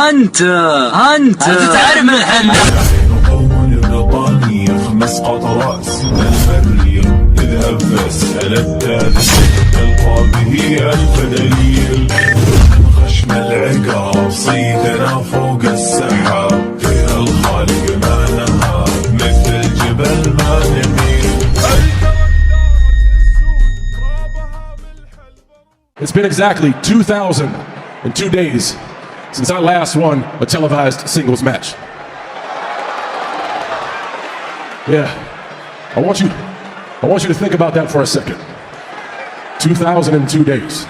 انت تعرف الحل. قوم بريطانية 5 قطرات البرية اذهب فاسأل التاريخ تلقى به ألف دليل. خشم العقاب صيدنا فوق السحاب فيها الخالق ما نهاب مثل الجبل ما نميل. It's been exactly 2,002 days since I last won a televised singles match. Yeah, I want you to think about that for a second. 2,002 days.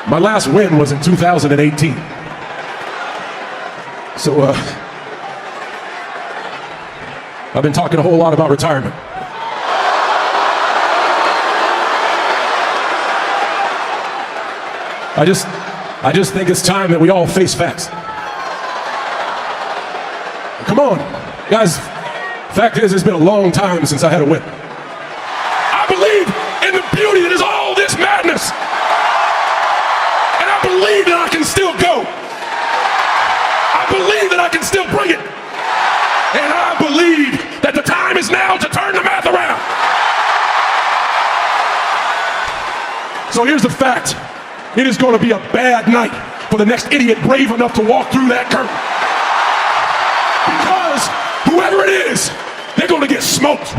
My last win was in 2018. So, I've been talking a whole lot about retirement. I just think it's time that we all face facts. Come on, guys. Fact is, it's been a long time since I had a win. I believe in the beauty that is all this madness. And I believe that I can still go. I believe that I can still bring it. And I believe that the time is now to turn the math around. So here's the fact. It is going to be a bad night for the next idiot brave enough to walk through that curtain. Because whoever it is, they're going to get smoked.